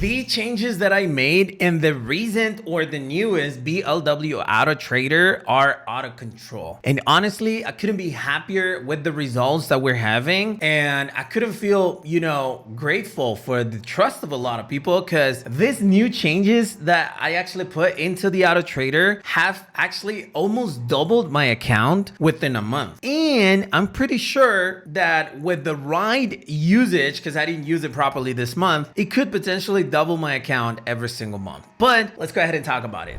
The changes that I made in the recent or the newest BLW Autotrader are out of control. And honestly, I couldn't be happier with the results that we're having. And I couldn't feel, grateful for the trust of a lot of people, because these new changes that I actually put into the Autotrader have actually almost doubled my account within a month. And I'm pretty sure that with the right usage, because I didn't use it properly this month, it could potentially double my account every single month. But let's go ahead and talk about it.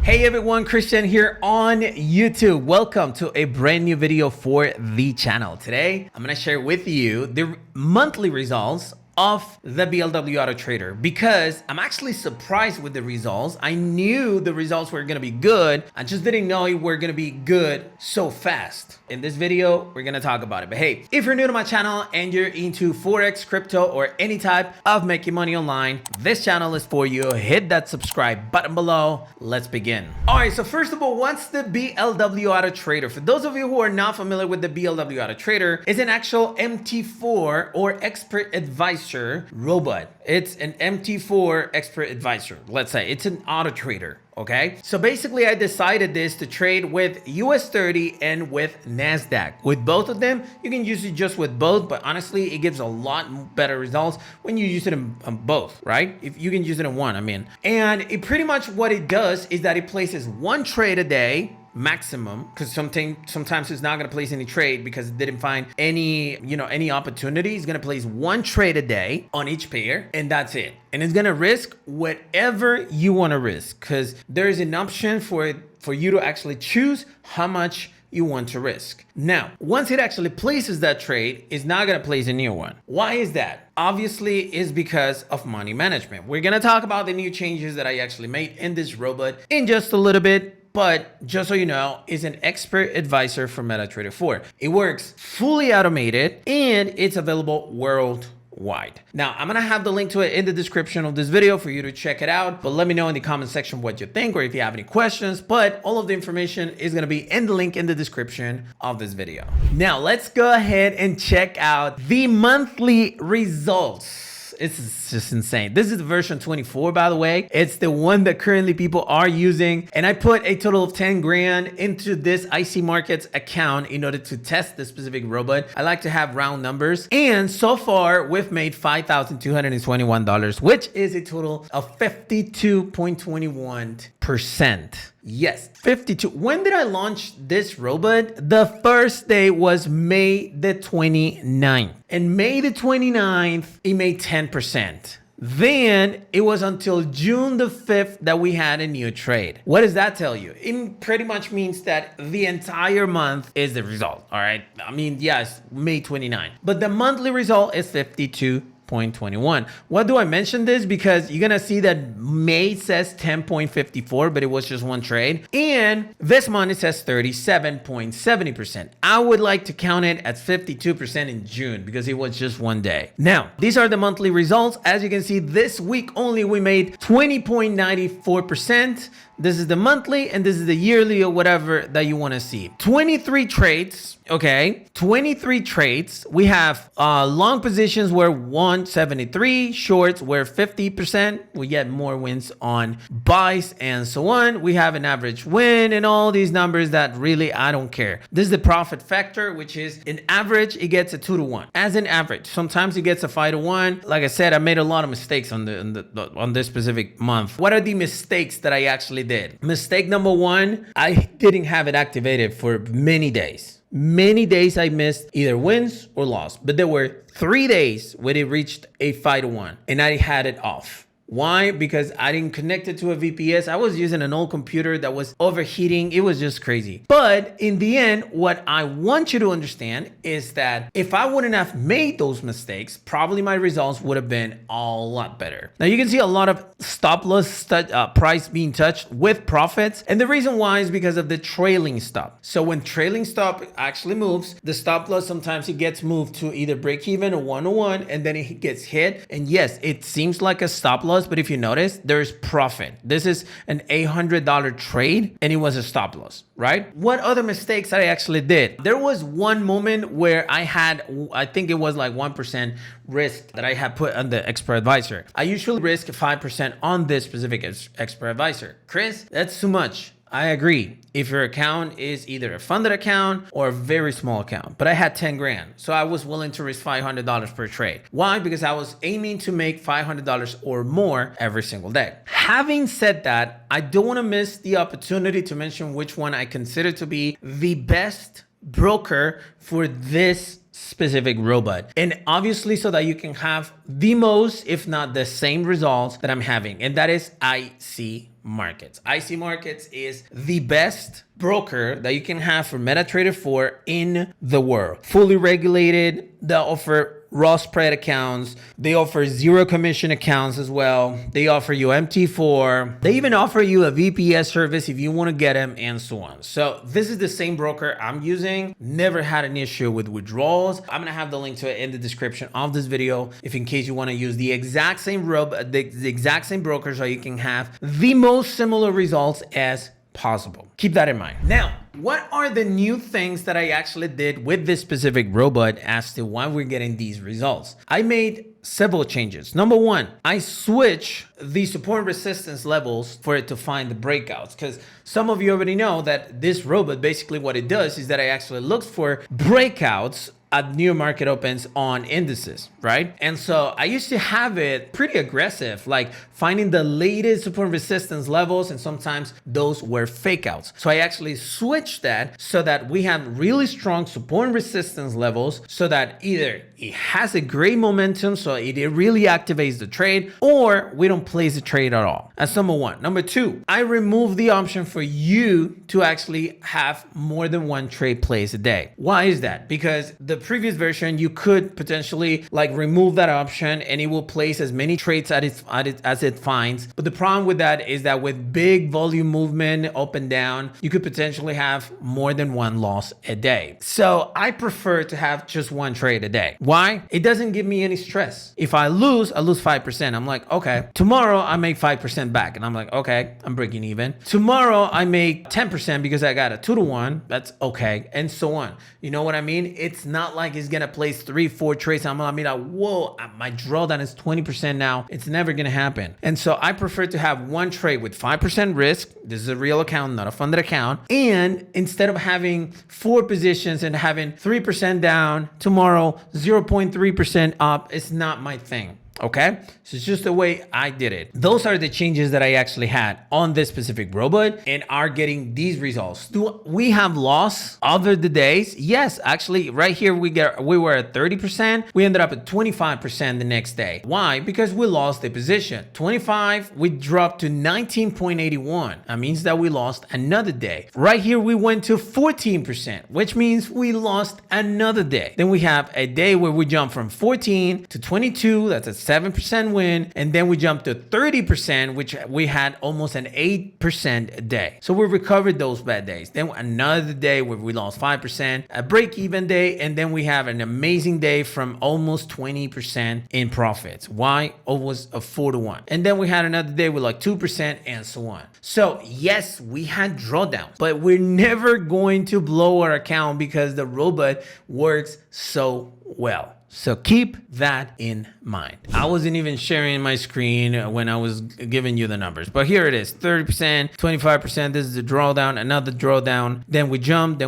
Hey everyone, Christian here on YouTube. Welcome to a brand new video for the channel. Today, I'm gonna share with you the monthly results of the BLW Autotrader, because I'm actually surprised with the results. I knew the results were gonna be good. I just didn't know it were gonna be good so fast. In this video, we're gonna talk about it. But hey, if you're new to my channel and you're into Forex, crypto, or any type of making money online, this channel is for you. Hit that subscribe button below. Let's begin. All right, so first of all, what's the BLW Autotrader? For those of you who are not familiar with the BLW Autotrader, it's an actual MT4 or expert advisor robot. It's an MT4 expert advisor. Let's say it's an auto trader. Okay, so basically I decided this to trade with US 30 and with NASDAQ. With both of them, you can use it just with both, but honestly, it gives a lot better results when you use it in both, right? If you can use it in one, and it pretty much what it does is that it places one trade a day maximum, because sometimes it's not going to place any trade because it didn't find any opportunity. It's going to place one trade a day on each pair, and that's it. And it's going to risk whatever you want to risk, because there is an option for you to actually choose how much you want to risk. Now, once it actually places that trade, it's not going to place a new one. Why is that? Obviously, is because of money management. We're going to talk about the new changes that I actually made in this robot in just a little bit. But just so you know, is an expert advisor for MetaTrader 4. It works fully automated and it's available worldwide. Now, I'm gonna have the link to it in the description of this video for you to check it out. But let me know in the comment section what you think or if you have any questions. But all of the information is gonna be in the link in the description of this video. Now, let's go ahead and check out the monthly results. It's just insane. This is version 24, by the way. It's the one that currently people are using. And I put a total of 10 grand into this IC Markets account in order to test this specific robot. I like to have round numbers. And so far, we've made $5,221, which is a total of 52.21%. Yes, 52. When did I launch this robot? The first day was May the 29th. And May the 29th, it made 10%. Then it was until June the 5th that we had a new trade. What does that tell you? It pretty much means that the entire month is the result. All right. Yes, May 29th. But the monthly result is 52.21. What do I mention this? Because you're gonna see that May says 10.54, but it was just one trade. And this month it says 37.70%. I would like to count it as 52% in June because it was just one day. Now, these are the monthly results. As you can see, this week only we made 20.94%. This is the monthly and this is the yearly or whatever that you want to see. 23 trades. Okay, 23 trades. We have long positions were 173, shorts were 50%. We get more wins on buys and so on. We have an average win and all these numbers that really I don't care. This is the profit factor, which is an average. It gets a 2-to-1 as an average. Sometimes it gets a 5-to-1. Like I said, I made a lot of mistakes on this specific month. What are the mistakes that I actually did? Mistake number one, I didn't have it activated for many days. Many days I missed either wins or loss, but there were 3 days where it reached a 5-to-1 and I had it off. Why? Because I didn't connect it to a VPS. I was using an old computer that was overheating. It was just crazy. But in the end, what I want you to understand is that if I wouldn't have made those mistakes, probably my results would have been a lot better. Now you can see a lot of stop loss price being touched with profits. And the reason why is because of the trailing stop. So when trailing stop actually moves, the stop loss sometimes it gets moved to either break even or 101 and then it gets hit. And yes, it seems like a stop loss loss, but if you notice, there's profit. This is an $800 trade and it was a stop loss, right? What other mistakes that I actually did? There was one moment where I had, I think it was like 1% risk that I had put on the expert advisor. I usually risk 5% on this specific expert advisor. Chris, that's too much. I agree. If your account is either a funded account or a very small account, but I had 10 grand. So I was willing to risk $500 per trade. Why? Because I was aiming to make $500 or more every single day. Having said that, I don't want to miss the opportunity to mention which one I consider to be the best broker for this specific robot, and obviously so that you can have the most, if not the same results that I'm having, and that is IC Markets. IC Markets is the best broker that you can have for MetaTrader 4 in the world. Fully regulated. They offer raw spread accounts. They offer zero commission accounts as well. They offer you MT4. They even offer you a VPS service if you want to get them, and so on. So this is the same broker I'm using. Never had an issue with withdrawals. I'm gonna have the link to it in the description of this video if in case you want to use the exact same the exact same broker, so you can have the most similar results as possible. Keep that in mind. Now, what are the new things that I actually did with this specific robot as to why we're getting these results? I made several changes. Number one, I switch the support and resistance levels for it to find the breakouts, because some of you already know that this robot, basically what it does is that I actually look for breakouts at new market opens on indices, right? And so I used to have it pretty aggressive, like finding the latest support and resistance levels, and sometimes those were fake outs. So I actually switched that so that we have really strong support and resistance levels, so that either it has a great momentum, so it really activates the trade, or we don't place the trade at all. That's number one. Number two, I removed the option for you to actually have more than one trade placed a day. Why is that? Because the previous version, you could potentially like remove that option and it will place as many trades as it finds. But the problem with that is that with big volume movement up and down, you could potentially have more than one loss a day. So I prefer to have just one trade a day. Why? It doesn't give me any stress. If I lose 5%. I'm like, okay, tomorrow I make 5% back. And I'm like, okay, I'm breaking even. Tomorrow I make 10% because I got a 2-to-1. That's okay. And so on. You know what I mean? It's not like it's gonna place 3-4 trades. I'm gonna be like, whoa, my drawdown is 20% now. It's never gonna happen. And so I prefer to have one trade with 5% risk. This is a real account, not a funded account. And instead of having 4 positions and having 3% down, tomorrow 0.3% up, it's not my thing. Okay, so it's just the way I did it. Those are the changes that I actually had on this specific robot and are getting these results. Do we have loss other the days? Yes, actually right here we were at 30%. We ended up at 25% the next day. Why? Because we lost the position. 25, we dropped to 19.81. That means that we lost another day. Right here we went to 14%, which means we lost another day. Then we have a day where we jumped from 14 to 22. That's a 7% win, and then we jumped to 30%, which we had almost an 8% day. So we recovered those bad days. Then another day where we lost 5%, a break-even day, and then we have an amazing day from almost 20% in profits. Why? Almost a 4-to-1. And then we had another day with like 2% and so on. So yes, we had drawdowns, but we're never going to blow our account because the robot works so well. So keep that in mind. I wasn't even sharing my screen when I was giving you the numbers, but here it is, 30%, 25%. This is the drawdown, another drawdown. Then we jumped, a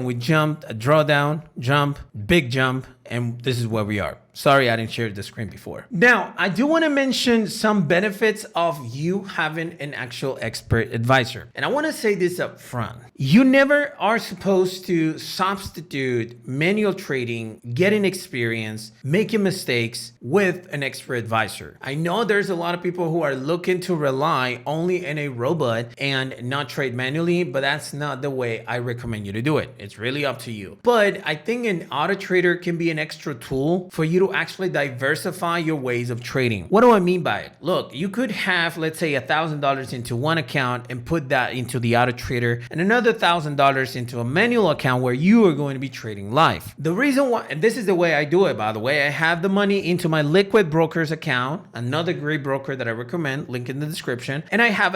drawdown, jump, big jump. And this is where we are. Sorry, I didn't share the screen before. Now, I do want to mention some benefits of you having an actual expert advisor. And I want to say this up front. You never are supposed to substitute manual trading, getting experience, making mistakes with an expert advisor. I know there's a lot of people who are looking to rely only on a robot and not trade manually, but that's not the way I recommend you to do it. It's really up to you. But I think an auto trader can be an extra tool for you to actually diversify your ways of trading. What do I mean by it? Look, you could have, let's say, $1,000 into one account and put that into the Autotrader, and another $1,000 into a manual account where you are going to be trading live. The reason why, and this is the way I do it, by the way, I have the money into my Liquid Brokers account, another great broker that I recommend, link in the description, and I have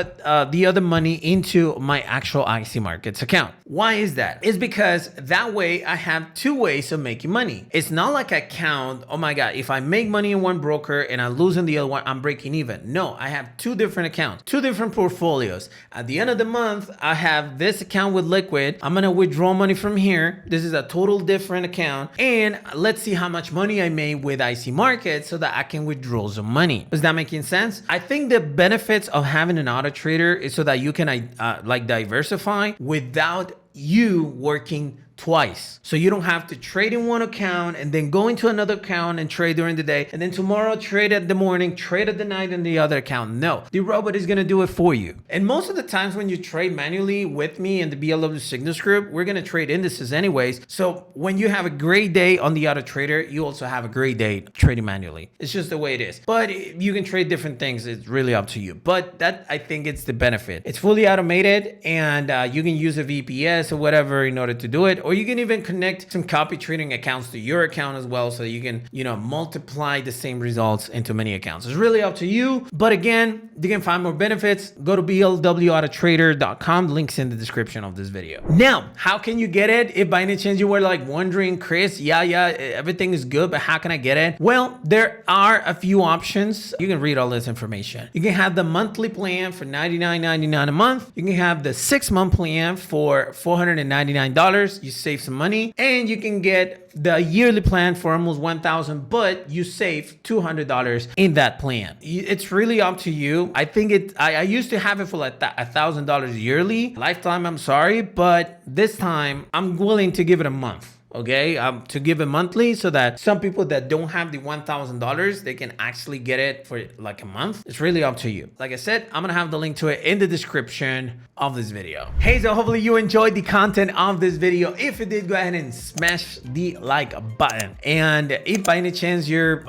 the other money into my actual IC Markets account. Why is that? It's because that way I have two ways of making money. It's not like I count, oh my God, if I make money in one broker and I lose in the other one, I'm breaking even. No, I have two different accounts, two different portfolios. At the end of the month, I have this account with Liquid. I'm gonna withdraw money from here. This is a total different account. And let's see how much money I made with IC Markets so that I can withdraw some money. Is that making sense? I think the benefits of having an auto trader is so that you can like diversify without you working twice. So you don't have to trade in one account and then go into another account and trade during the day, and then tomorrow trade at the morning, trade at the night in the other account. No, the robot is going to do it for you. And most of the times when you trade manually with me in the BLW Signals group, we're going to trade indices anyways. So when you have a great day on the Autotrader, you also have a great day trading manually. It's just the way it is. But you can trade different things. It's really up to you. But that, I think, it's the benefit. It's fully automated, and you can use a VPS or whatever in order to do it. Or you can even connect some copy trading accounts to your account as well, so that you can, multiply the same results into many accounts. It's really up to you. But again, you can find more benefits. Go to BLWAutotrader.com. Links in the description of this video. Now, how can you get it? If by any chance you were like wondering, Chris, yeah, everything is good, but how can I get it? Well, there are a few options. You can read all this information. You can have the monthly plan for $99.99 a month. You can have the 6-month plan for $499. You save some money, and you can get the yearly plan for almost $1,000, but you save $200 in that plan. It's really up to you. I think I used to have it for like $1,000 yearly, lifetime. I'm sorry, but this time I'm willing to give it a month. Okay, to give it monthly, so that some people that don't have the $1,000, they can actually get it for like a month. It's really up to you. Like I said, I'm gonna have the link to it in the description of this video. Hey, so hopefully you enjoyed the content of this video. If you did, go ahead and smash the like button. And if by any chance you're,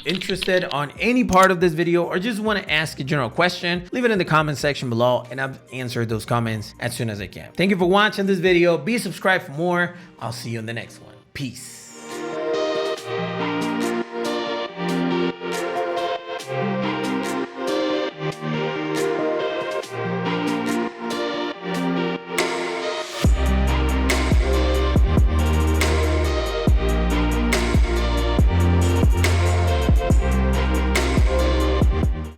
interested on any part of this video, or just want to ask a general question, leave it in the comment section below, and I've answered those comments as soon as I can. Thank you for watching this video. Be subscribed for more. I'll see you in the next one. Peace.